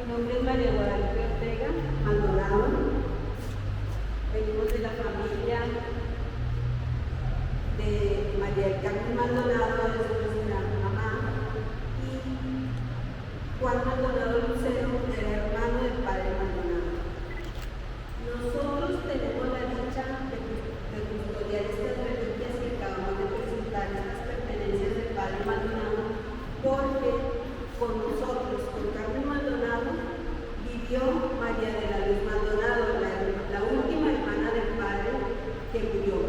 nombre es María Guadalupe Ortega Maldonado. Venimos de la familia de María del Carmen Maldonado, de nuestra mamá, y Juan Maldonado Lucero, el hermano del padre Maldonado. Nosotros tenemos la dicha de custodiar estas reliquias que acabamos de presentar, estas pertenencias del padre Maldonado, porque con nosotros, con Carmen Maldonado, vivió María de la Luz Maldonado, la última hermana del padre que murió.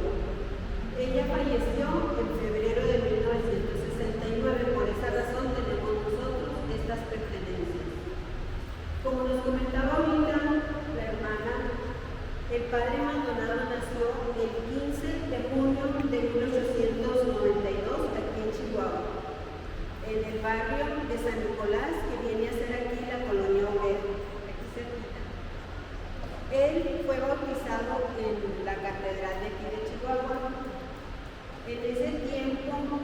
Ella falleció en febrero de 1969, por esa razón tenemos nosotros estas pertenencias. Como nos comentaba ahorita la hermana, el padre Maldonado nació el 15 de junio de 1892 aquí en Chihuahua, en el barrio de San Nicolás, que viene a ser aquí la colonia obrera, aquí cerquita. Él fue bautizado en la catedral de aquí de Chihuahua. En ese tiempo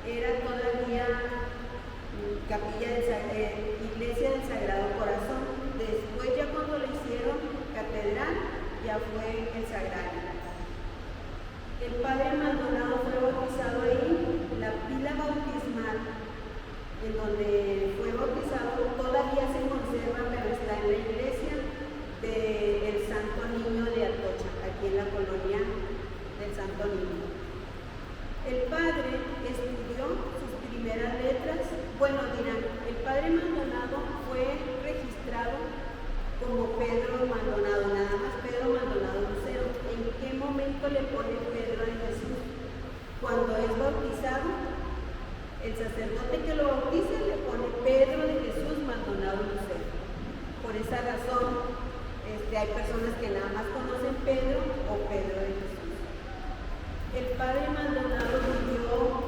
era todavía iglesia del Sagrado Corazón. Después, ya cuando le hicieron catedral, ya fue el Sagrario. El padre Maldonado fue bautizado ahí. La pila bautismal en donde fue bautizado todavía se conserva, pero está en la iglesia del Santo Niño de Atocha, aquí en la colonia del Santo Niño. El padre estudió sus primeras letras. Bueno, dirán, el padre Maldonado fue registrado como Pedro Maldonado, nada más Pedro Maldonado Lucero. ¿En qué momento le pone Pedro a Jesús? Cuando es bautizado, el sacerdote que lo bautiza le pone Pedro de Jesús Maldonado Lucero. Por esa razón, hay personas que nada más conocen Pedro o Pedro de Jesús. El padre Maldonado vivió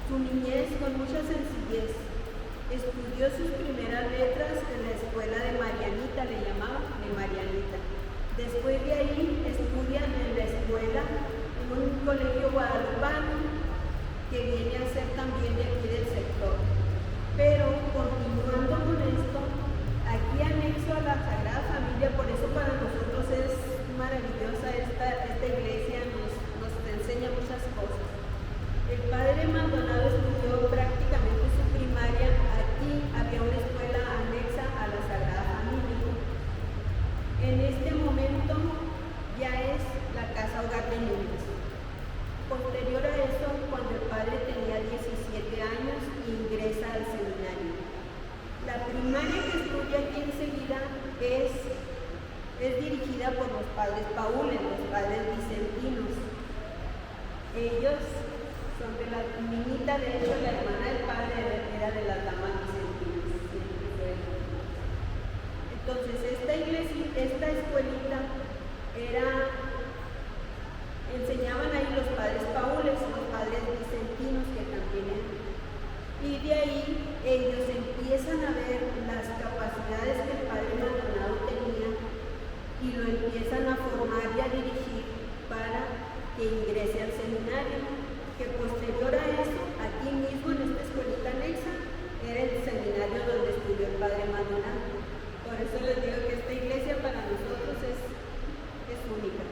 su niñez con mucha sencillez. Estudió sus primeras letras en la escuela de Marianita, le llamaban de Marianita. Después de ahí estudian en la escuela, en un colegio guadalupano, que viene a ser también de aquí del sector. Pero continuando con esto, aquí anexo a la Sagrada Familia, por eso para nosotros es maravillosa esta iglesia, nos enseña muchas cosas. El padre Maldonado estudió prácticamente su primaria. Aquí había una escuela anexa a la Sagrada Familia. En este momento ya es la Casa Hogar de Niños. Posterior a eso, cuando el padre tenía 17 años, ingresa al seminario. La primaria que estudia aquí enseguida es dirigida por los padres paules, los padres vicentinos. Ellos son de la niñita, de hecho la hermana del padre era de las damas vicentinas. Entonces esta escuelita enseñaban ahí los padres paules, los padres vicentinos que también eran. Y de ahí ellos empiezan a ver las capacidades que el padre Maldonado tenía y lo empiezan a formar y a dirigir para que ingrese al seminario, que posterior a eso, aquí mismo en esta escuelita anexa, era el seminario donde estudió el padre Maldonado. Por eso les digo que esta iglesia para nosotros es única.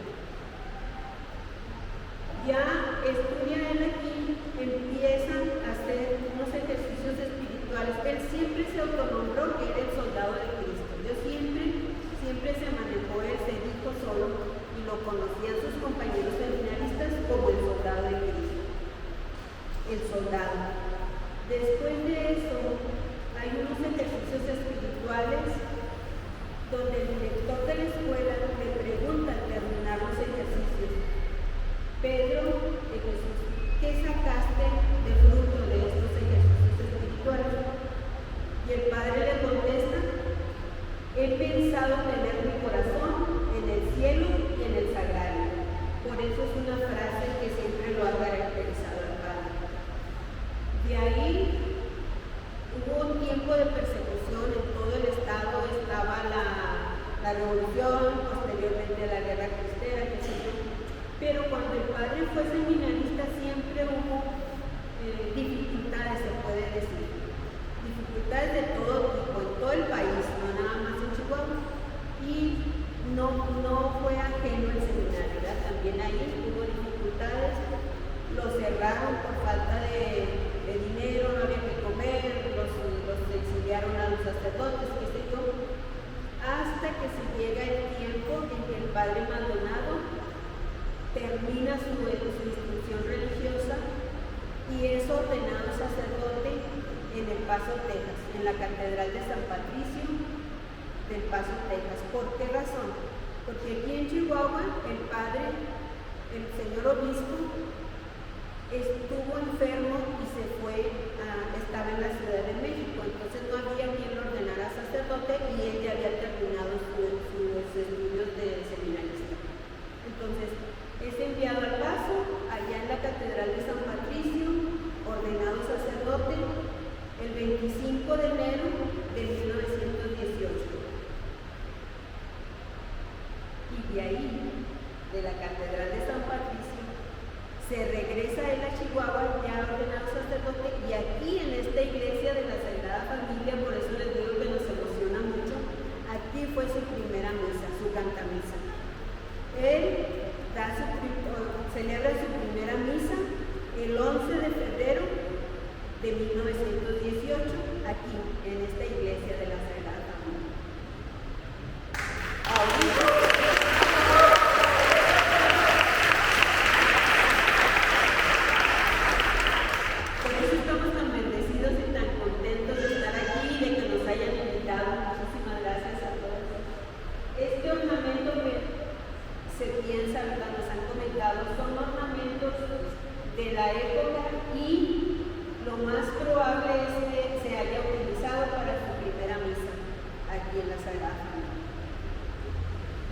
Ya estudia él aquí, empiezan a hacer unos ejercicios espirituales. Él siempre se autonombró que era el soldado de Cristo. Yo siempre se manejó, él se dijo solo, y lo conocían sus compañeros seminaristas como el soldado de Cristo. El soldado. Después de eso, hay unos ejercicios espirituales donde el director de la escuela le pregunta al terminar los ejercicios: Pedro de Jesús, ¿qué sacaste de fruto de estos ejercicios espirituales? Y el padre le contesta: he pensado tener mi corazón en el cielo y en el sagrario. Por eso es una frase que siempre lo ha caracterizado al padre. De ahí hubo un tiempo de persecución en todo el estado. Estaba la revolución, posteriormente la guerra cristera, pero cuando el padre fue seminarista siempre hubo dificultades, se puede decir, dificultades de todo tipo, en todo el país, no nada Paso, Texas, en la Catedral de San Patricio del Paso, Texas. ¿Por qué razón? Porque aquí en Chihuahua el padre, el señor obispo, estuvo enfermo y se fue, estaba en la Ciudad de México, entonces no había quien lo ordenara sacerdote y él ya había terminado sus estudios de seminarista. Entonces es enviado al Paso, allá en la Catedral de San Patricio, ordenado sacerdote el 25 de enero de 1918. Y de ahí, de la Catedral de San Patricio, se regresa él a Chihuahua ya ordenado sacerdote, y aquí en esta iglesia de la Sagrada Familia, por eso les digo que nos emociona mucho, aquí fue su primera misa, su cantamisa. Él celebra su primera misa el 11 de febrero de 1918, aquí en esta iglesia de la Sagrada Familia. Por eso estamos tan bendecidos y tan contentos de estar aquí y de que nos hayan invitado. Muchísimas gracias a todos. Este ornamento que se piensa, ¿verdad? Nos han comentado, son ornamentos de la época y lo más probable es que se haya utilizado para su primera misa aquí en la Sagrada Familia.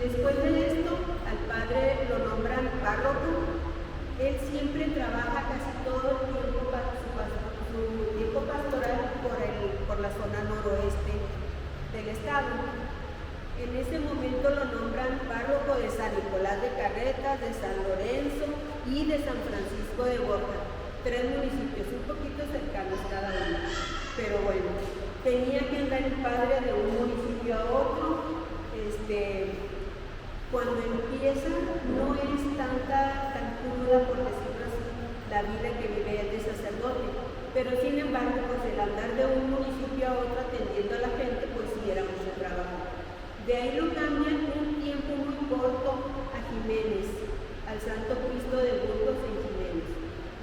Después de esto, al padre lo nombran párroco. Él siempre trabaja casi todo el tiempo para su tiempo pastoral por la zona noroeste del estado. En ese momento lo nombran párroco de San Nicolás de Carretas, de San Lorenzo y de San Francisco de Borja. 3 municipios, un poquito cercanos cada uno. Pero bueno, tenía que andar el padre de un municipio a otro. Cuando empieza no es tan cruda, por decirlo así, la vida que vive el de sacerdote. Pero sin embargo, pues el andar de un municipio a otro atendiendo a la gente, pues sí era mucho trabajo. De ahí lo cambian un tiempo muy corto a Jiménez, al Santo Cristo de Burgos en Jiménez.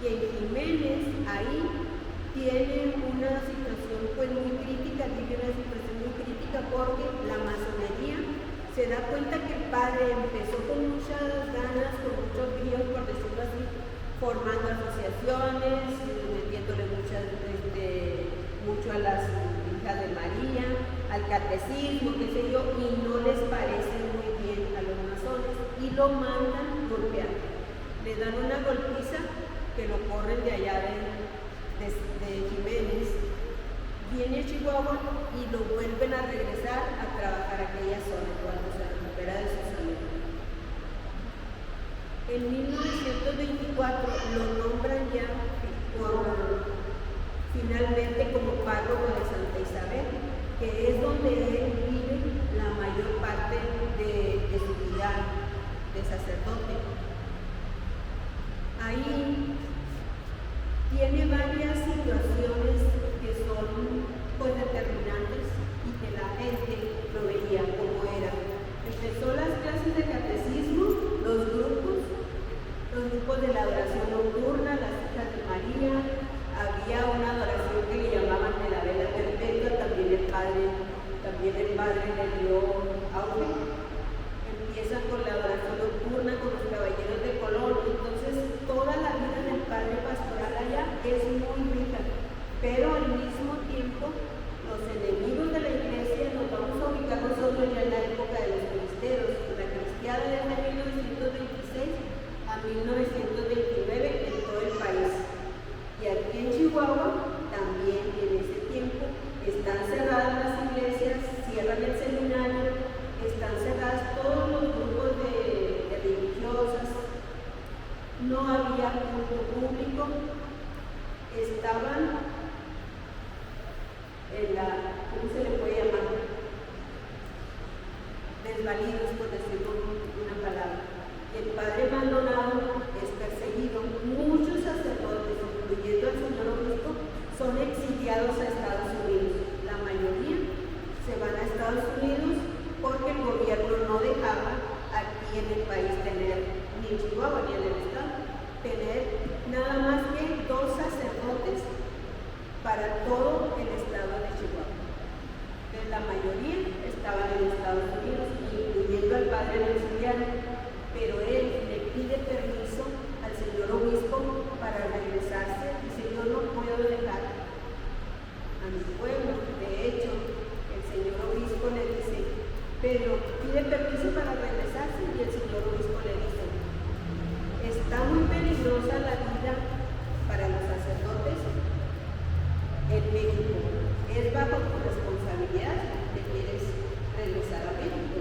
Y en Jiménez, ahí tienen una situación pues muy crítica, porque la masonería se da cuenta que el padre empezó con muchas ganas, con muchos bríos, por decirlo así, formando asociaciones, metiéndole mucho a las hijas de María, al catecismo, qué sé yo, y no les parece muy bien a los masones y lo mandan golpear. Le dan una golpiza que lo corren de allá de Jiménez, viene a Chihuahua y lo vuelven a regresar a trabajar a aquella zona cuando se recupera de su salud. En 1924 lo nombran ya finalmente como párroco de Santa Isabel, que es donde él vive la mayor parte de su vida de sacerdote. Ahí tiene varias situaciones que son pues determinantes y que la gente lo veía como era. Empezó las clases de catecismo, los grupos de la adoración nocturna, las hijas de María, había una adoración que le llamaban de la vela perpetua, también el padre le dio auge. Empiezan con la adoración nocturna, con los caballeros de Colón. Entonces toda la vida del padre pastoral allá es muy rica, pero al mismo tiempo los enemigos de la iglesia, nos vamos a ubicar nosotros ya en la época de los cristeros, la cristiada desde 1926 a 1929 en todo el país. Y aquí en Chihuahua también en ese tiempo están cerradas las iglesias, cierran el seminario, están cerradas todos los grupos de religiosas, no había culto público, estaban en la, ¿cómo se le puede llamar? Desvalidos, por decirlo una palabra. El padre Maldonado es perseguido. Muchos sacerdotes, incluyendo al señor obispo, son exiliados a Estados Unidos. La mayoría se van a Estados Unidos porque el gobierno no dejaba aquí en el país tener, ni en Chihuahua ni en el estado, tener nada más que 2 sacerdotes para todo el estado cambiar, pero él le pide permiso al señor obispo para regresarse. Dice, yo no puedo dejar a mi pueblo. De hecho, el señor obispo le dice, pero pide permiso para regresarse, y el señor obispo le dice, está muy peligrosa la vida para los sacerdotes en México. Es bajo tu responsabilidad que quieres regresar a México.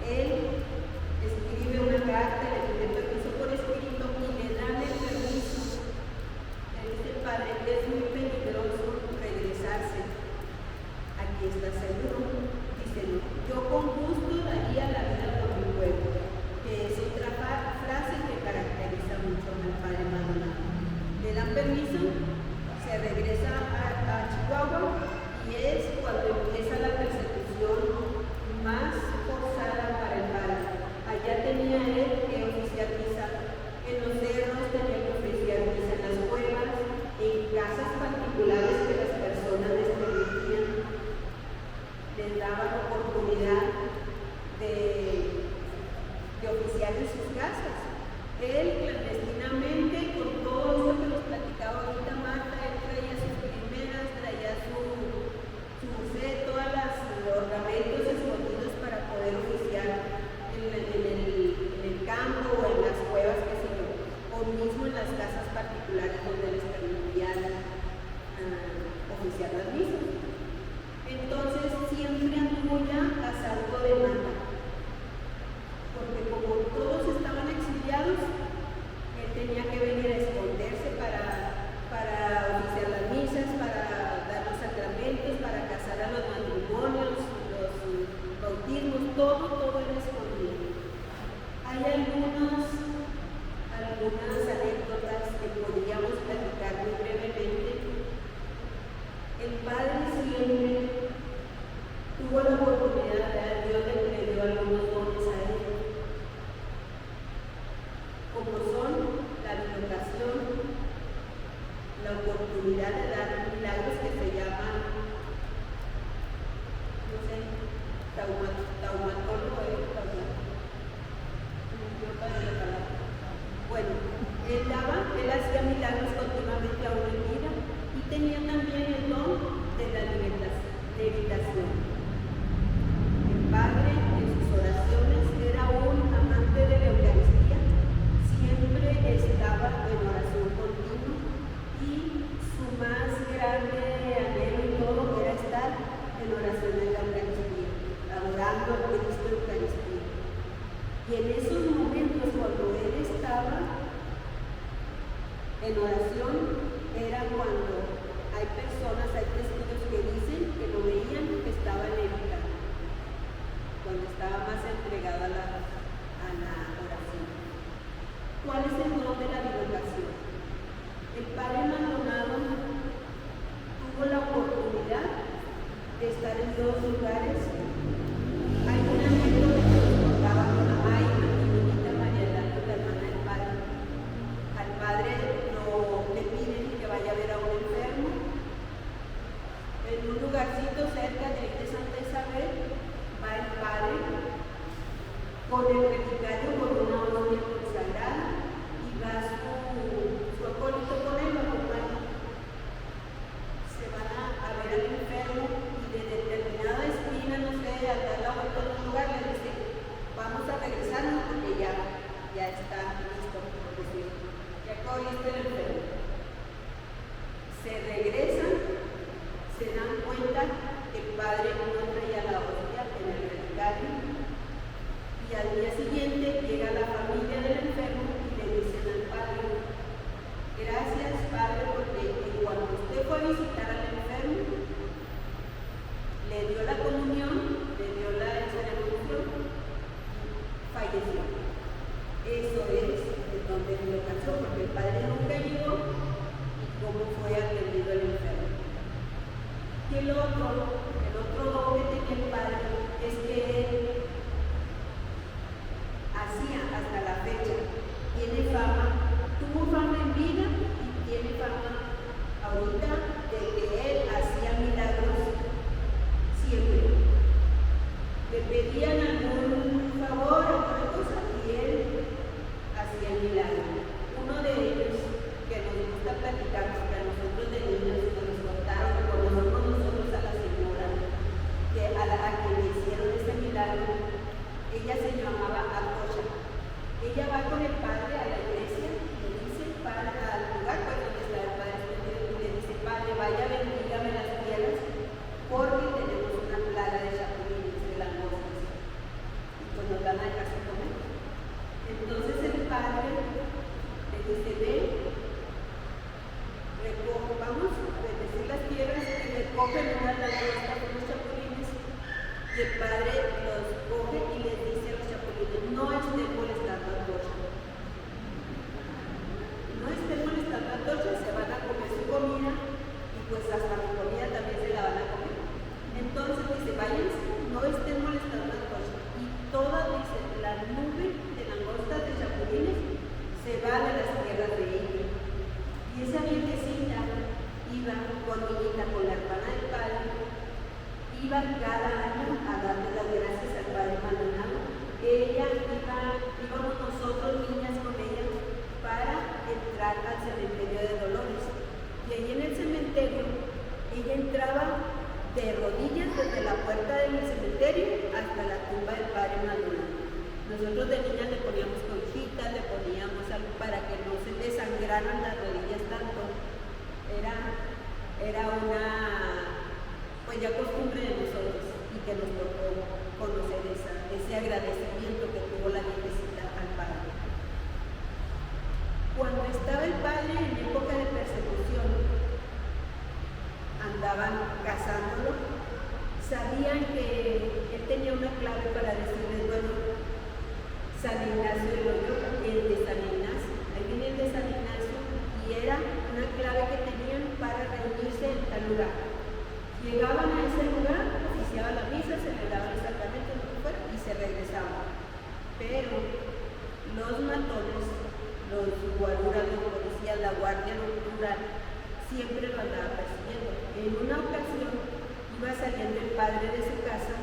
Él escribe una carta, le pide permiso por escrito y le dan el permiso. Le dice, padre, es muy peligroso regresarse. Aquí está seguro. Dice, yo con gusto daría la vida por mi pueblo, que es otra frase que caracteriza mucho al padre Maldonado. Le dan permiso, se regresa a Chihuahua, y es cuando empieza la persecución más forzada para el padre. Allá tenía él que oficiar misa en los cerros, tenía que oficiar misa en las cuevas, en casas particulares que las personas les permitían, les daban oportunidad de oficiar en sus casas. Él clandestinamente, con todo esto que nos platicaba ahorita Marta, él traía sus primeras, traía su todos los ornamentos escondidos para poder oficiar en el campo o en las cuevas, qué sé yo, o mismo en las casas particulares donde les permitían oficiar las misas. Entonces siempre anduvo ya a salto de mata, porque como todos estaban exiliados, él tenía que venir a esconderse para oficiar las misas, para dar los sacramentos, para casar a los matrimonios, los bautismos, todo era escondido. Hay algunas anécdotas que podríamos platicar muy brevemente. El padre siempre tuvo la oportunidad de Dios le dio algunos dones a él, como son la vocación, la oportunidad de dar milagros que se llaman, no sé, taumatólogo. Bueno, él hacía milagros continuamente aún en vida, y tenía también el don de la levitación. El padre en sus oraciones era un amante de la Eucaristía, siempre estaba en oración continua, y su más grande anhelo y todo era estar en oración en la Eucaristía, adorando a Cristo Eucaristía. Y en esos momentos, cuando él estaba en oración, era cuando hay personas, hay testigos que dicen que lo veían que estaba levitando, cuando estaba más entregado a la oración. ¿Cuál es el don de la divulgación? El padre Maldonado tuvo la oportunidad de estar en dos lugares. Hay una anécdota que nos contaba mi mamá y mi niñita María Elena, la hermana del padre. Al padre le piden que vaya a ver a un enfermo en un lugarcito cerca de Santa Isabel. Va el padre con el relicario, con una hostia consagrada, y va su acólito con él, lo acompaña. Se van a ver al enfermo, y de determinada esquina, no sé, a dar la vuelta a un lugar, le dice, vamos a regresarnos porque ya está listo, por decir, ya corriste el enfermo. Se regresan, se dan cuenta que el padre no traía la hostia en el relicario, y al día siguiente llega la familia del enfermo y le dicen al padre, gracias padre, porque cuando usted fue a visitar al enfermo, le dio la comunión, le dio la ceremonia, falleció. Eso es el don de la vocación, porque el padre nunca llegó, y cómo fue atendido el enfermo. Y el otro don que tenía el padre es que él hacía hasta la fecha, tiene fama, tuvo fama en vida y tiene fama ahorita de que él hacía milagros siempre. Le pedían algún favor, alguna cosa, iba cada año a darle las gracias al Padre Maldonado. Íbamos nosotros, niñas, con ella para entrar al cementerio de Dolores. Y ahí en el cementerio, ella entraba de rodillas desde la puerta del cementerio hasta la tumba del Padre Maldonado. Nosotros de niñas le poníamos conchitas, le poníamos algo para que no se le sangraran las rodillas tanto. Era una, pues ya costumbre de nosotros y que nos tocó conocer ese agradecimiento que tuvo la viejecita al Padre. Cuando estaba el Padre en época de persecución, andaban cazándolo, sabían que él tenía una clave para decirles, bueno, San Ignacio de Loyola, el de San Ignacio, ahí viene el de San Ignacio, y era una clave que tenían para reunirse en tal lugar. Llegaban a ese lugar, oficiaba la misa, celebraban el sacramento, lo que fuera, y se regresaban. Pero los matones, los guaruras, los policías, la guardia nocturna, siempre lo andaba persiguiendo. En una ocasión iba saliendo el Padre de su casa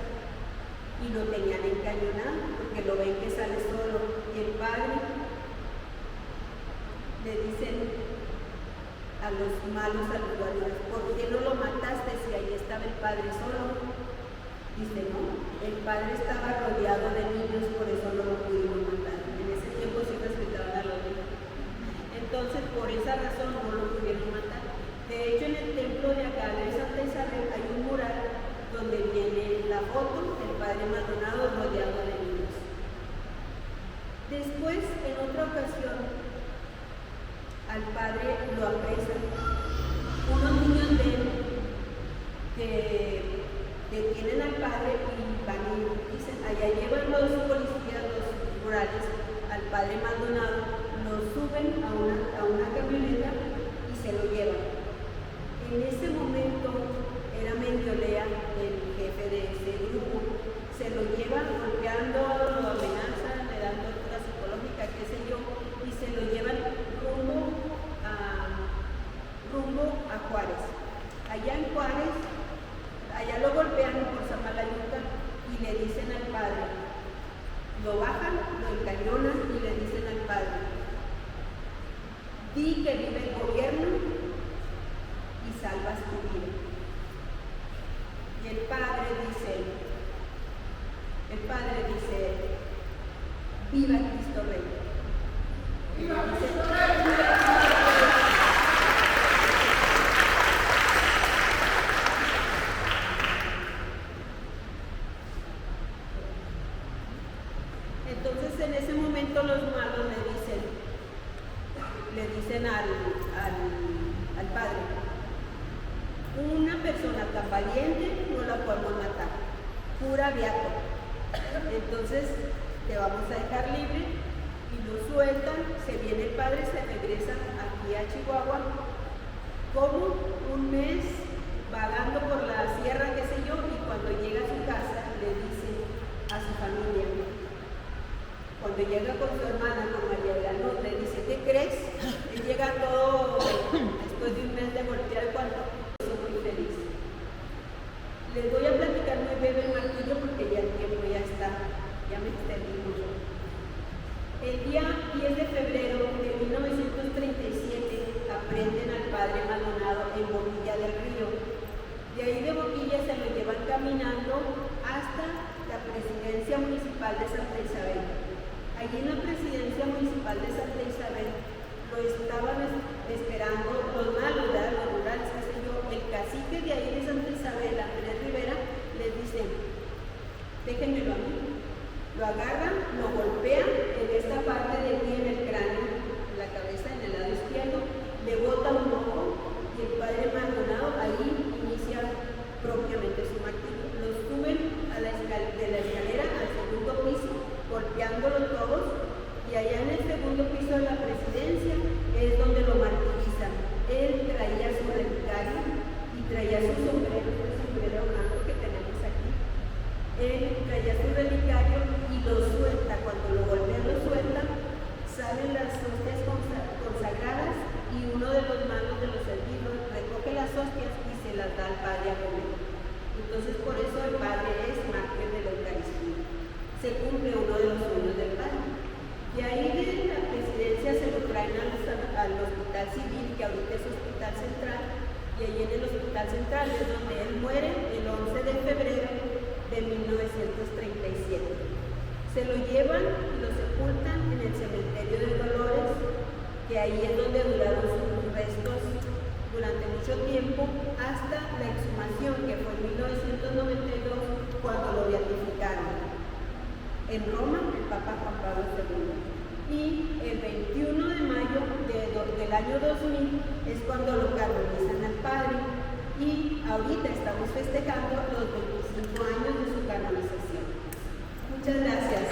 y lo tenían encañonado porque lo ven que sale solo. Y el Padre le dicen a los malos, a los guaruras, ¿por qué no lo mataste si ahí estaba el Padre solo? Dice, no, el Padre estaba rodeado de niños, por eso no lo pudimos matar. En ese tiempo sí respetaban a los niños. Entonces, por esa razón no lo pudieron matar. De hecho, en el templo de acá de Santa Isabel hay un mural donde viene la foto del Padre Maldonado rodeado de niños. Después, en otra ocasión, al Padre lo apresan unos niños de él que detienen al Padre y van y dicen, allá llevan los policías, los rurales, al Padre Maldonado, lo suben a una camioneta y se lo llevan. En ese momento era Mendiolea, el jefe de ese grupo, se lo llevan golpeando, lo amenazan, le dan tortura psicológica, qué sé yo, y se lo llevan rumbo a Juárez. Allá en Juárez, allá lo golpean por Samalayuca y le dicen al Padre, lo bajan, lo encañonan y le dicen al Padre, di que vive el gobierno y salvas tu vida. Y el Padre dice, viva Cristo Rey. ¡Viva Cristo Rey! Entonces en ese momento los malos le dicen al Padre, una persona tan valiente no la podemos matar, pura beato. Entonces te vamos a dejar libre y lo sueltan, se viene el Padre, se regresa aquí a Chihuahua, como un mes vagando por la sierra, qué sé yo, y cuando llega a su casa le dice a su familia, cuando llega con su hermana, con María de la Luz, le dice, ¿qué crees? Él llega todo después de un mes de golpear el cuarto, soy muy feliz. Les voy a platicar muy breve el martillo porque ya el tiempo ya está, ya me extendí mucho. El día 10 de febrero de 1937 aprenden al Padre Maldonado en Boquilla del Río. De ahí de Boquilla se lo llevan caminando hasta la presidencia municipal de Santa Isabel. Allí en la presidencia municipal de Santa Isabel lo estaban esperando los malos, los rurales, qué sé yo, el cacique de ahí de Santa Isabel, Andrés Rivera, les dice, déjenmelo a mí. Lo agarran, lo golpean en esta parte de aquí en el cráneo, en la cabeza, en el lado izquierdo, le bota un ojo y el Padre Maldonado ahí inicia propiamente su martirio. Los suben de la escalera al segundo piso, golpeándolo todos, y allá en el segundo piso de la presidencia es donde lo martirizan. Él traía su relicario y traía su sombrero blanco que tenemos aquí. Él traía su relicario y lo suelta el padre es mártir de la Eucaristía. Se cumple uno de los sueños del padre. Y ahí de la presidencia se lo traen al hospital civil, que ahorita es hospital central, y ahí en el hospital central es donde él muere el 11 de febrero de 1937. Se lo llevan y lo sepultan en el cementerio de Dolores, que ahí es donde duraron sus restos durante mucho tiempo, hasta la exhumación, que fue en 1992, cuando lo beatificaron en Roma, el Papa Juan Pablo II. Y el 21 de mayo del año 2000 es cuando lo canonizan al padre, y ahorita estamos festejando los 25 años de su canonización. Muchas gracias.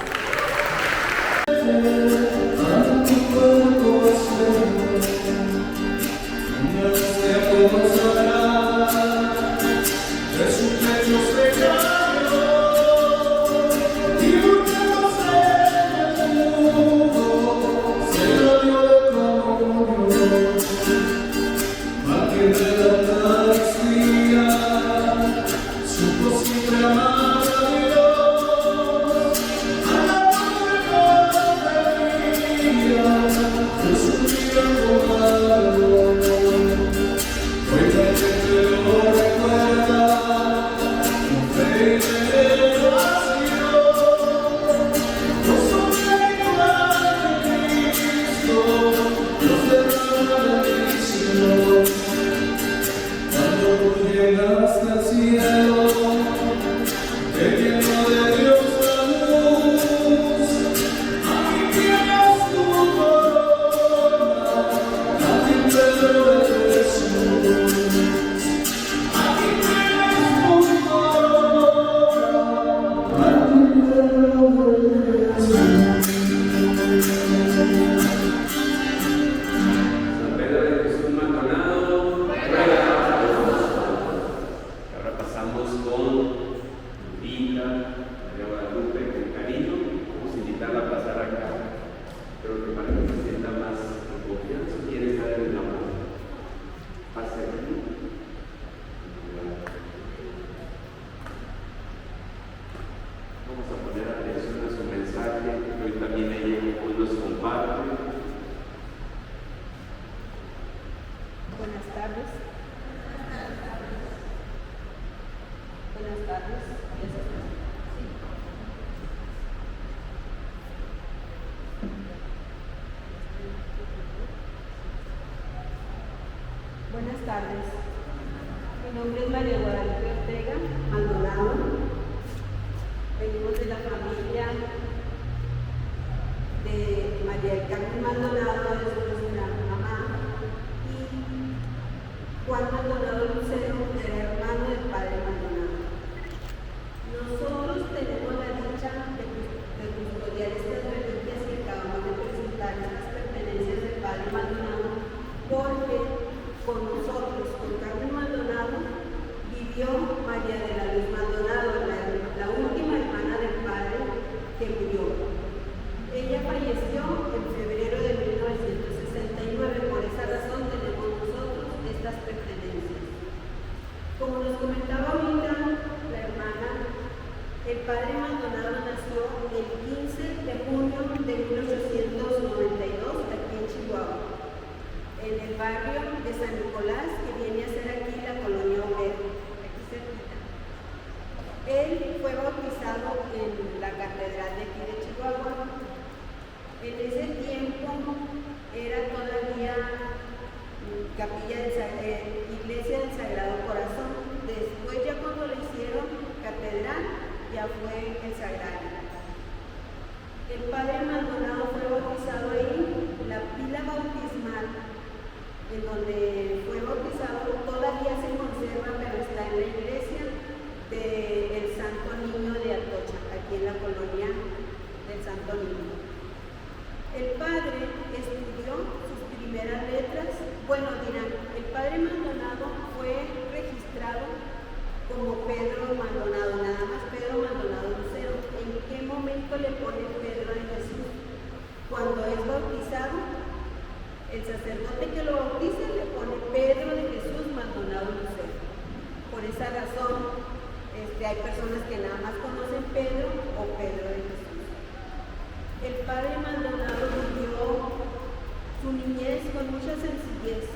Buenas tardes. Mi nombre es María Guadalupe Ortega Maldonado. Venimos de la familia de María del Carmen Maldonado, es nuestra mamá, y Juan Maldonado Lucero era hermano del padre Maldonado. Nosotros tenemos la dicha de custodiar estas reliquias que acabamos de presentar, estas pertenencias del padre Maldonado, porque con nosotros, con Carmen Maldonado, vivió María de la Luz Maldonado, la última hermana del padre que murió. Ella falleció en febrero de 1969, por esa razón tenemos nosotros estas pertenencias. Como nos comentaba ahorita la hermana, el padre Maldonado nació el 15 de junio de 1892 aquí en Chihuahua, en el barrio de San Nicolás, que viene a ser aquí la colonia obrera, aquí cerquita. Él fue bautizado en la catedral de aquí de Chihuahua. En ese tiempo era todavía iglesia del Sagrado Corazón. Después, ya cuando le hicieron catedral, ya fue el Sagrario. El padre Maldonado fue bautizado ahí. La pila bautismal en donde fue bautizado todavía se conserva, pero está en la iglesia del Santo Niño de Atocha, aquí en la colonia del Santo Niño. El padre estudió sus primeras letras. Bueno, dirán, el padre Maldonado fue registrado como Pedro Maldonado, nada más Pedro Maldonado Lucero. ¿En qué momento le pone Pedro de Jesús? Cuando es bautizado, el sacerdote que lo bautiza le pone Pedro de Jesús Maldonado Lucero. Por esa razón personas que nada más conocen Pedro o Pedro de Jesús. El padre Maldonado vivió su niñez con mucha sencillez.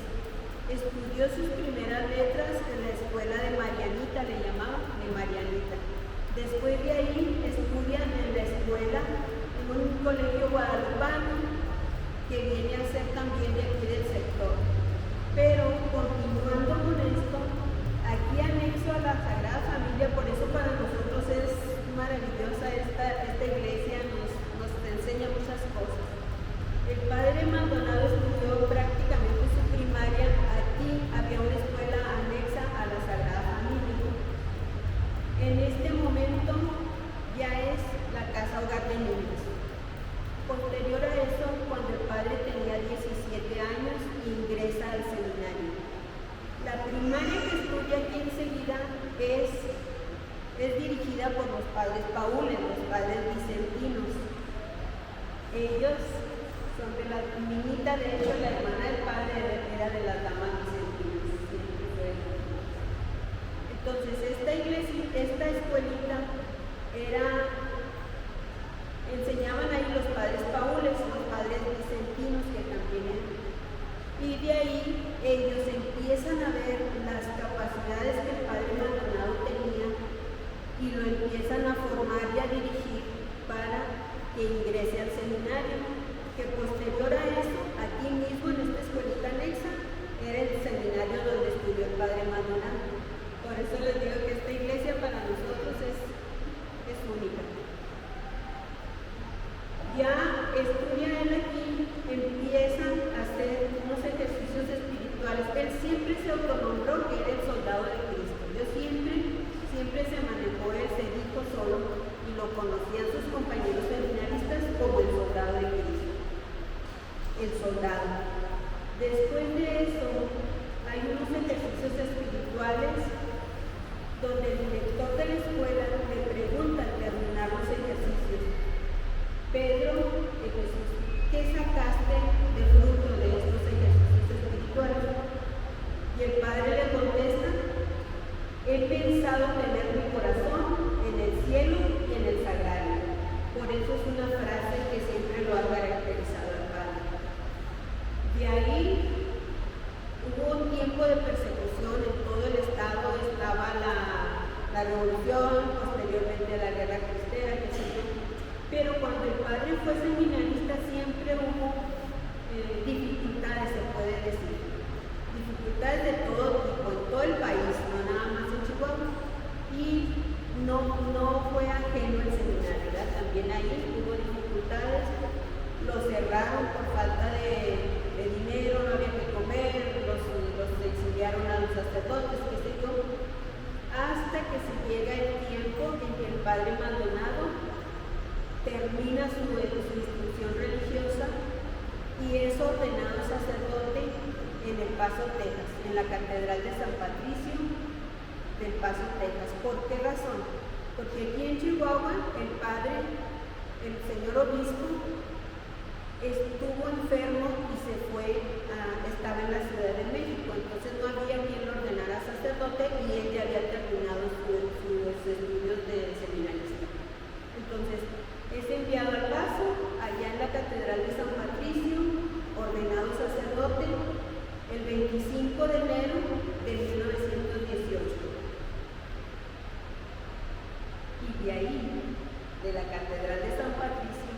Estudió sus primeras letras en la escuela de Marianita, le llamaban de Marianita. Después de ahí estudia en la escuela, en un colegio guadalupano, que viene a ser también de aquí del sector. Pero continuando con esto, aquí anexo a la Sagrada Familia, por eso para nosotros es maravillosa esta iglesia, nos enseña muchas cosas. El padre Maldonado estudió prácticamente su primaria, aquí había una escuela anexa a la Sagrada Familia. En este momento ya es la Casa Hogar de Niños. Posterior a eso, cuando el padre tenía 17 años, ingresa al seminario. La primaria que estudia aquí enseguida es dirigida por los padres paules, los padres vicentinos. Ellos son de la niñita, de hecho la hermana del padre era de las damas vicentinas. Entonces esta escuelita enseñaban ahí los padres paules, los padres vicentinos que también eran. Y de ahí ellos empiezan a ver las capacidades que el padre Maldonado tenía y lo empiezan a formar y a dirigir para que ingrese al seminario, que posterior a eso, aquí mismo en esta escuelita anexa, era el seminario donde estudió el padre Maldonado. Por eso les digo que esta iglesia para nosotros es única. Ya estudia él aquí, empiezan a hacer unos ejercicios espirituales. Él siempre se autonombró que era el soldado de Cristo. Yo siempre se manejó, él se dijo solo y lo conocían sus compañeros seminaristas como el soldado de Cristo. El soldado. Después de eso, hay unos ejercicios espirituales donde el director de la escuela le pregunta al terminar los ejercicios: Pedro de Jesús, ¿qué sacaste de fruto de estos ejercicios espirituales? Y el padre le contesta: he pensado tener mi corazón en el cielo y en el sagrario. Por eso es una frase que siempre lo ha caracterizado al padre. De ahí hubo un tiempo de persecución en todo el estado, estaba la revolución, posteriormente la guerra cristera, que se dio. Pero cuando el padre fue seminarista siempre hubo dificultades, se puede decir. Dificultades de todo tipo, en todo el país, no nada más en Chihuahua. Y no fue ajeno el seminario, ¿verdad? También ahí hubo dificultades, lo cerraron por falta de dinero, no había que comer, los exiliaron a los sacerdotes, qué sé yo, hasta que se llega el tiempo en que el padre Maldonado termina su instrucción religiosa y es ordenado sacerdote en El Paso, Texas, en la Catedral de San Patricio del Paso, Texas. ¿Por qué razón? Porque aquí en Chihuahua el señor obispo, estuvo enfermo y estaba en la Ciudad de México, entonces no había quien lo ordenara sacerdote y él ya había terminado sus estudios de seminarista. Entonces es enviado al Paso, allá en la Catedral de San Patricio, ordenado sacerdote el 25 de enero de 1918. Y de ahí, de la Catedral de San Patricio,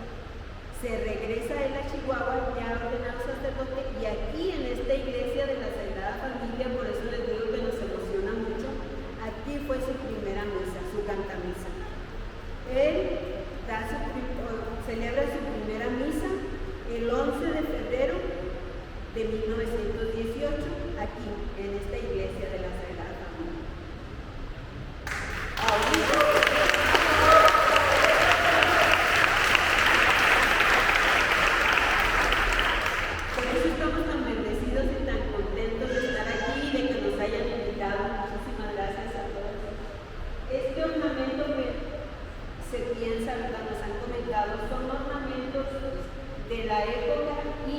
se regresa él a Chihuahua ya ordenado sacerdote, y aquí en esta iglesia de la Sagrada Familia, por eso les digo que nos emociona mucho, aquí fue su primera misa, su cantamisa. Él celebra su primera misa el 11 de febrero de 1918, aquí en esta iglesia de la Sagrada Familia. Son ornamentos de la época y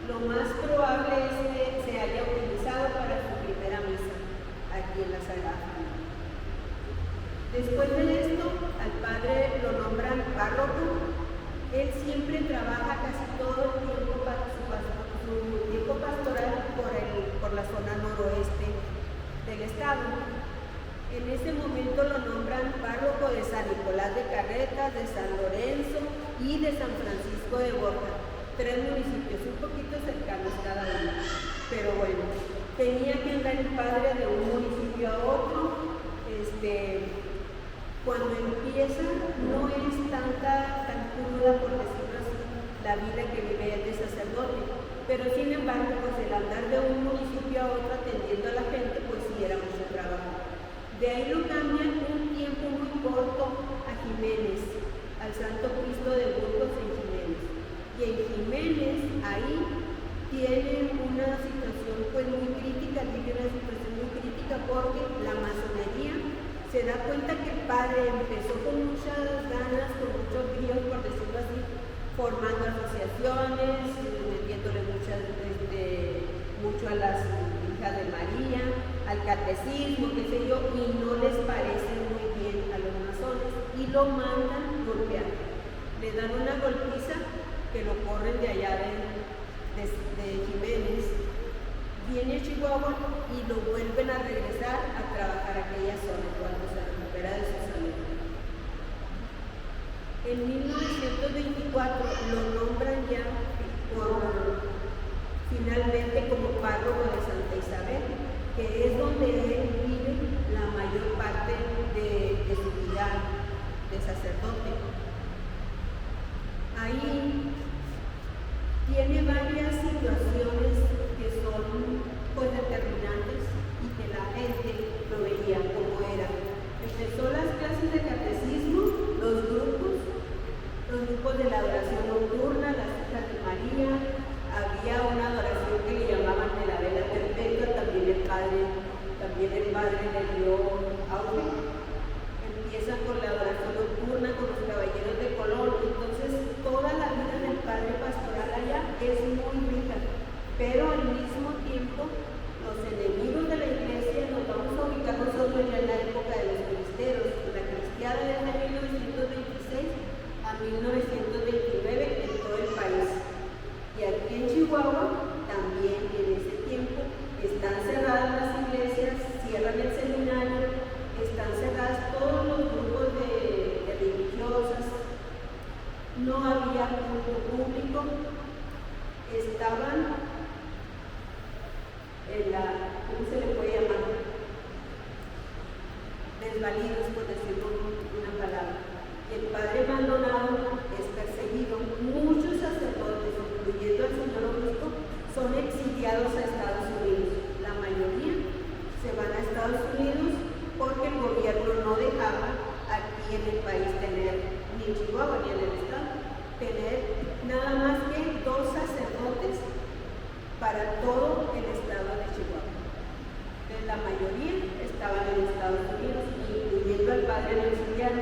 lo más probable es que se haya utilizado para su primera misa aquí en la Sagrada Familia. Después de esto, al padre lo nombran párroco. Él siempre trabaja casi todo el tiempo su tiempo pastoral por la zona noroeste del estado. En ese momento lo nombran párroco de San Nicolás de Carretas, de San Lorenzo y de San Francisco de Borja. 3 municipios, un poquito cercanos cada uno. Pero bueno, tenía que andar el padre de un municipio a otro. Cuando empieza no es tan cruda, por decirlo así, la vida que vive él de sacerdote, pero sin embargo, pues el andar de un municipio a otro atendiendo a la gente, pues sí era mucho trabajo. De ahí lo cambian un tiempo muy corto a Jiménez, al Santo Cristo de Burgos en Jiménez. Y en Jiménez, ahí tienen una situación pues muy crítica, porque la masonería se da cuenta que el padre empezó con muchas ganas, con muchos bríos, por decirlo así, formando asociaciones, metiéndole mucho a las hijas de María, al catecismo, qué sé yo, y no les parece muy bien a los masones y lo mandan golpear. Le dan una golpiza que lo corren de allá de Jiménez. Viene a Chihuahua y lo vuelven a regresar a trabajar a aquella zona cuando se recupera de su salud. En 1924 lo nombran ya finalmente como párroco de Santa Isabel, que es donde él vive la mayor parte de su vida de sacerdote. Ahí tiene varias situaciones que son pues determinantes y que la gente lo veía como era. Empezó las clases de catecismo, los grupos de la adoración nocturna, las hijas de María, había una adoración que le llamaban de la vela perpetua, también el padre le dio auge. Empieza con la adoración nocturna, con los caballeros de Colón. Entonces toda la vida del padre pastoral allá es muy rica, pero al mismo tiempo los enemigos de la iglesia nos vamos a ubicar nosotros ya en la época de los cristeros, la cristiada desde 1926 a 1929 en todo el país. Y aquí en Chihuahua también en ese tiempo están cerradas las iglesias, cierran el seminario, están cerradas todos los grupos de religiosas, no había culto público, estaban en ¿cómo se le puede llamar? Desvalidos, por decirlo una palabra. Y el padre Maldonado es perseguido. Muchos sacerdotes, incluyendo al señor obispo, son exiliados a Estados Unidos. La mayoría se van a Estados Unidos porque el gobierno no dejaba aquí en el país tener, ni en Chihuahua ni en el estado, tener nada más que 2 sacerdotes para todo el estado de Chihuahua. Entonces, la mayoría estaban en Estados Unidos, incluyendo al padre auxiliar,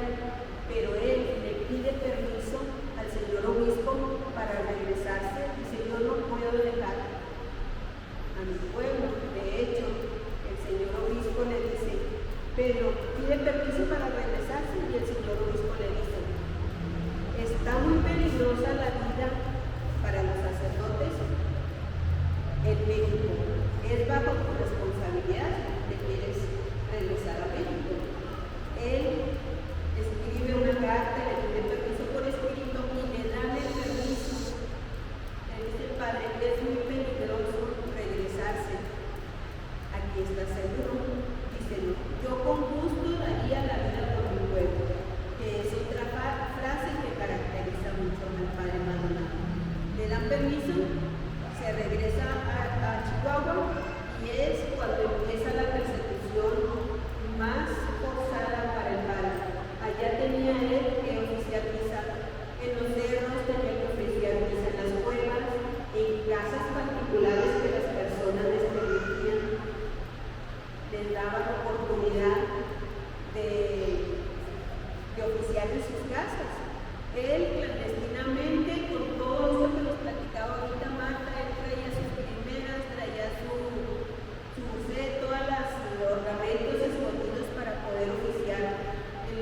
pero él le pide permiso al señor obispo para regresarse. Dice: yo no puedo dejar a mi pueblo. De hecho, el señor obispo le dice: pero pide permiso para regresarse, y el señor obispo le dice: está muy peligrosa la vida para los sacerdotes en México, es bajo tu responsabilidad, te quieres regresar a México. Él escribe una carta, le pide permiso por escrito y le dan el permiso. Le dice el padre que es muy peligroso regresarse. Aquí está seguro. Dice: no, yo con gusto daría la vida por mi pueblo, que es otra frase que caracteriza mucho al padre Maldonado. Le dan permiso, se regresa a Chihuahua, y es cuando empieza la persecución más forzada para el padre. Allá tenía él que oficiar misa en los cerros, tenía que oficiar misa en las cuevas, en casas particulares que las personas les permitían, les daban la oportunidad de oficiar en sus casas. Él clandestinamente, con todo esto que nos platicaba ahorita Marta, él traía sus primeras, traía su todos los ornamentos escondidos para poder oficiar en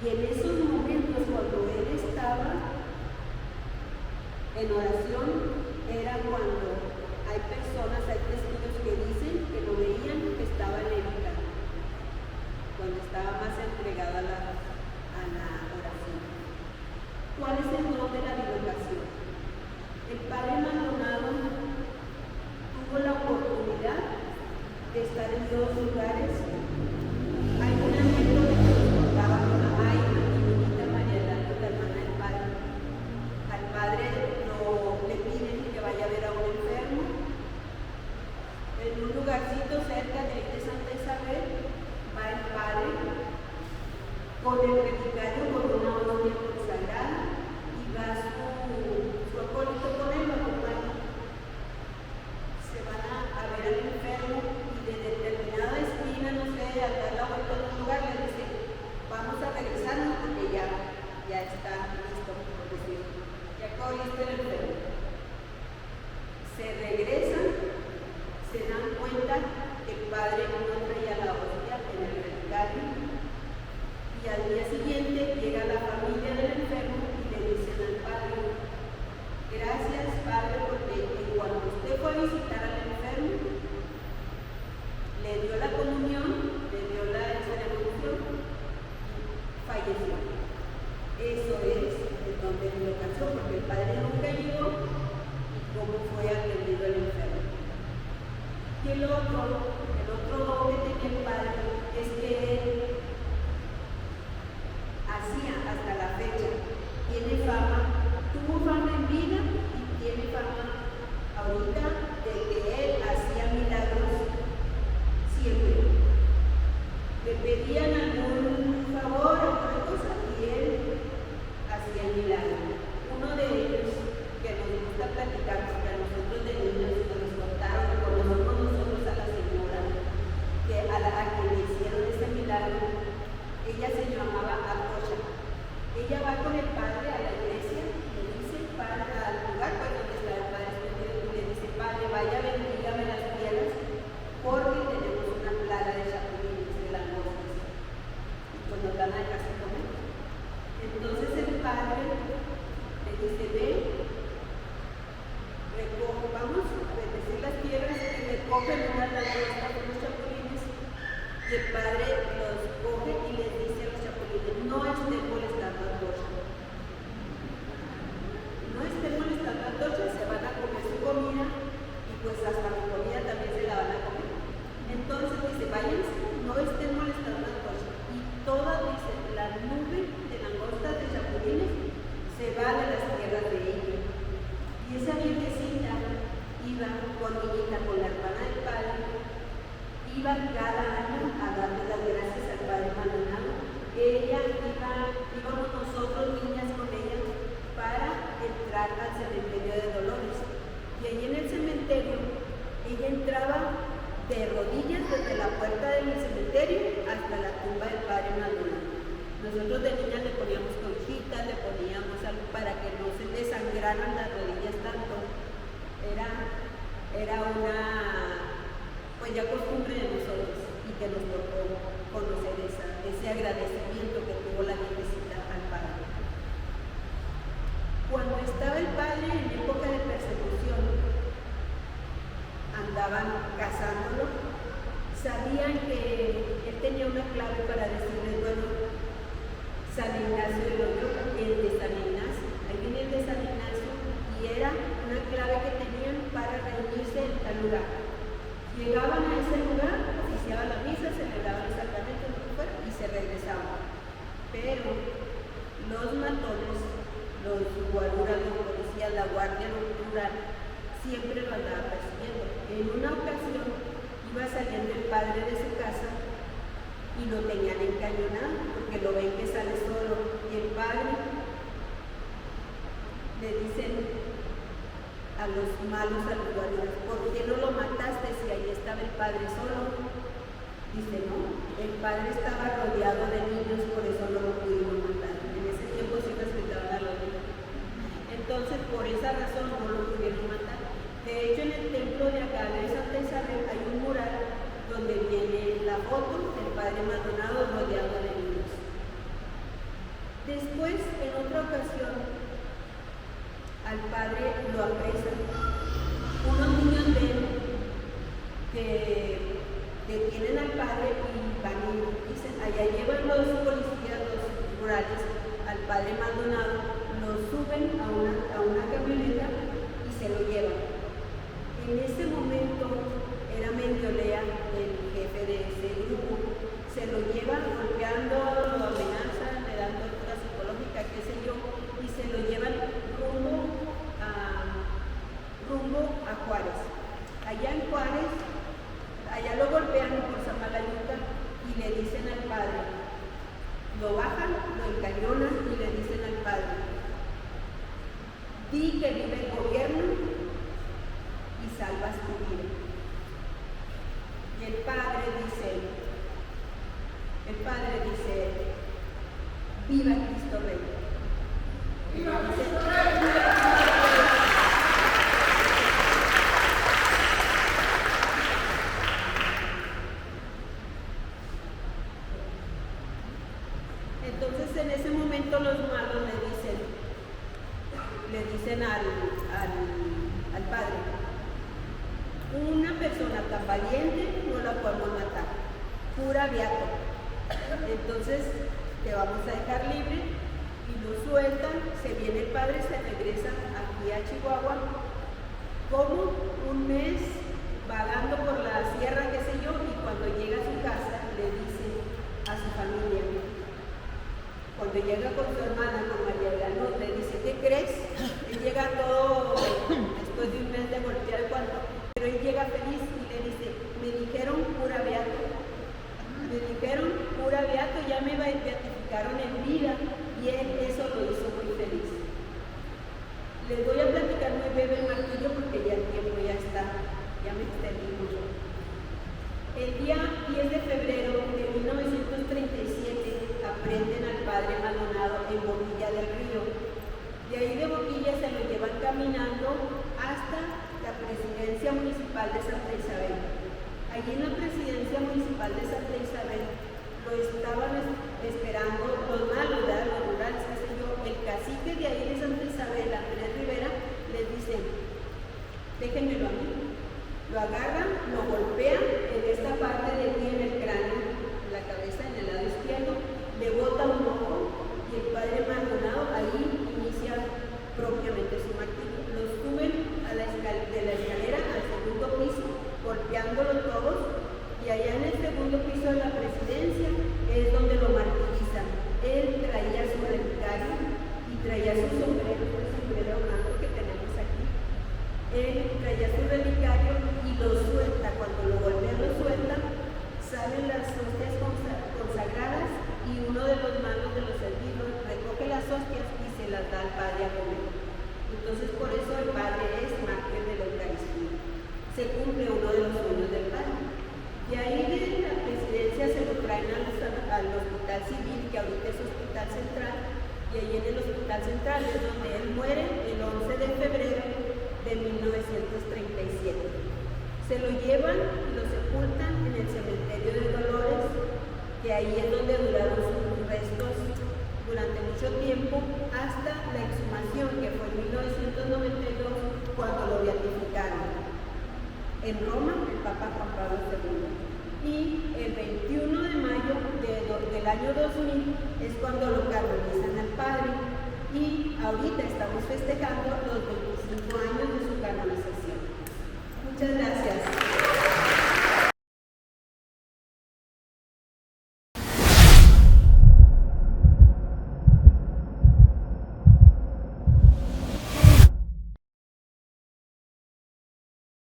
Y en esos momentos, cuando él estaba en oración, era cuando hay personas, hay testigos que dicen que lo veían que estaba levitando, cuando estaba más entregado a la oración. ¿Cuál es el don de la divulgación? El padre Maldonado tuvo la oportunidad de estar en dos lugares. Hay un anécdota que nos contaba mi mamá y mi niñita María Elena, la hermana del padre. Al padre le piden que vaya a ver a un enfermo en un lugarcito cerca de Santa Isabel. Va el padre con el relicario, con una hostia consagrada, y va su acólito con él, lo acompaña. Se van a ver al enfermo y de determinada esquina, no sé, al dar la vuelta en un lugar, le dice: vamos a regresarnos porque ya está listo, por decir, ya oíste el enfermo. Se regresan, se dan cuenta que el padre no traía la hostia en el relicario, y al día siguiente llega la familia del enfermo y le dicen al padre: gracias, padre, porque cuando usted fue a visitar al enfermo, le dio la comunión, le dio la ceremonia y falleció. Eso es el don de la vocación, porque el padre nunca llegó y cómo fue atendido el enfermo. Y el otro don que tenía el padre es que él hacía hasta la fecha, tiene fama, tuvo fama en vida y tiene fama ahorita de que él hacía milagros siempre. Le pedían algún favor, alguna cosa, y él hacía el milagro. Uno de ellos, que nos gusta platicar, porque a nosotros de niños nos contaron, conocimos nosotros a la señora a quien le hicieron ese milagro. Ella se llamaba Atocha. Ella va con el padre a la iglesia y le dice al lugar donde está el padre escondido, y le dice: padre, vaya, bendígame las piedras porque tenemos una plaga de chapulines, de langostas, y pues nos dan a casa comer. Entonces el padre le dice: ve, recoge, vamos a bendecir las piedras, y recogen unas langostas, unos chapulines, y el padre los coge y les dice a los chapulines: no estén molestando a Tocha. No estén molestando a Tocha, se van a comer su comida y pues hasta mi comida también se la van a comer. Entonces dice: váyanse, no estén molestando a Tocha. Y toda, dice, la nube de langostas, de chapulines, se va de las tierras de ella. Y esa viejecita iba con niñita, con la hermana del padre, iba cada año a darle las gracias al padre Maldonado. Íbamos nosotros niñas con ella para entrar al cementerio de Dolores. Y ahí en el cementerio, ella entraba de rodillas desde la puerta del cementerio hasta la tumba del padre Maldonado. Nosotros de niñas le poníamos conchitas, le poníamos algo para que no se desangraran las rodillas tanto. Era una, pues ya costumbre de nosotros, y que nos tocó conocer ese agradecimiento que tuvo la viejecita al padre. Cuando estaba el padre en época de persecución, andaban cazándolo, sabían que él tenía una clave para decirles: bueno, San Ignacio de Loyola, el de San Ignacio, ahí viene el de San Ignacio, y era una clave que tenían para reunirse en tal lugar. Llegaban a ese lugar, oficiaban la misa, celebraban el sacramento, lo que fuera, y se regresaban. Pero los matones, los guaruras, los policías, la guardia nocturna, siempre lo andaba persiguiendo. En una ocasión iba saliendo el padre de su casa y lo tenían encañonado porque lo ven que sale solo, y el padre le dicen a los malos, a los guardias: ¿por qué no lo mataste si ahí estaba el padre solo? Dice: no, el padre estaba rodeado de niños, por eso no lo pudimos matar. En ese tiempo sí respetaban a los niños. Entonces, por esa razón no lo pudieron matar. De hecho, en el templo de acá de Santa Isabel hay un mural donde viene la foto del padre Maldonado rodeado de niños. padre lo apresan. Unos niños ven que detienen al padre y van y dicen, allá llevan los policías, los rurales, al padre Maldonado, lo suben a una camioneta y se lo llevan. En ese momento era Mendiolea, el jefe de ese grupo, se lo lleva golpeando, lo amenazan, le dan tortura psicológica, qué sé yo, y se lo llevan rumbo a Juárez. Allá en Juárez, allá lo golpean por Samalayuca y le dicen al padre, lo bajan, lo encañonan y le dicen al padre, di que vive el gobierno y salvas tu vida. Y el padre dice, viva Cristo Rey. ¡Viva Cristo Rey! Entonces en ese momento los malos le dicen al padre, una persona tan valiente no la podemos matar, pura beato. Entonces te vamos a dejar libre y lo sueltan, se viene el padre, se regresa aquí a Chihuahua, como un mes vagando por la sierra, qué sé yo, y cuando llega a su casa le dice a su familia, cuando llega con su hermana, con María Granú, le dice, ¿qué crees? Él llega todo, después de un mes de golpear el cuarto, pero él llega feliz y le dice, me dijeron pura beato, ya me beatificaron en vida, y él eso lo hizo muy feliz. Les voy a platicar muy breve el martillo porque ya el tiempo ya está, ya me extendí mucho. El día 10 de febrero de 1937 aprenden al padre Maldonado en Boquilla del Río. De ahí de Boquilla se lo llevan caminando hasta la presidencia municipal de Santa Isabel. Allí en la presidencia municipal de Santa Isabel lo estaban esperando los malos, los rurales, qué sé yo. El cacique de ahí de Santa Isabel, Andrés Rivera, les dice, déjenmelo a mí. Lo agarran, lo golpean en esta parte de aquí en el cráneo, en la cabeza, en el lado izquierdo, le bota un ojo y el padre Maldonado ahí inicia propiamente su martirio. Lo suben de la escalera al segundo piso, golpeándolo todos, y allá en el segundo piso de la presidencia es donde lo martirizan. Él traía su relicario y traía su sombrero, el sombrero blanco que tenemos aquí. Él traía su relicario y lo suelta. Cuando lo golpean, lo sueltan, salen las hostias consagradas y uno de los manos de los servidos recoge las hostias y se las da al padre a comer. Entonces por eso el padre es mártir de la Eucaristía. Se cumple uno de los sueños del padre. Y ahí de la presidencia se lo traen al hospital civil, que ahorita es hospital central, y ahí en el hospital central es donde él muere el 11 de febrero de 1937. Se lo llevan y lo sepultan en el cementerio de Dolores, que ahí es donde duraron sus restos durante mucho tiempo, hasta la exhumación, que fue en 1992, cuando lo beatificaron en Roma, el Papa Juan Pablo II. Y el 21 de mayo del año 2000 es cuando lo canonizan al padre, y ahorita estamos festejando los 25 años de su canonización. Muchas gracias.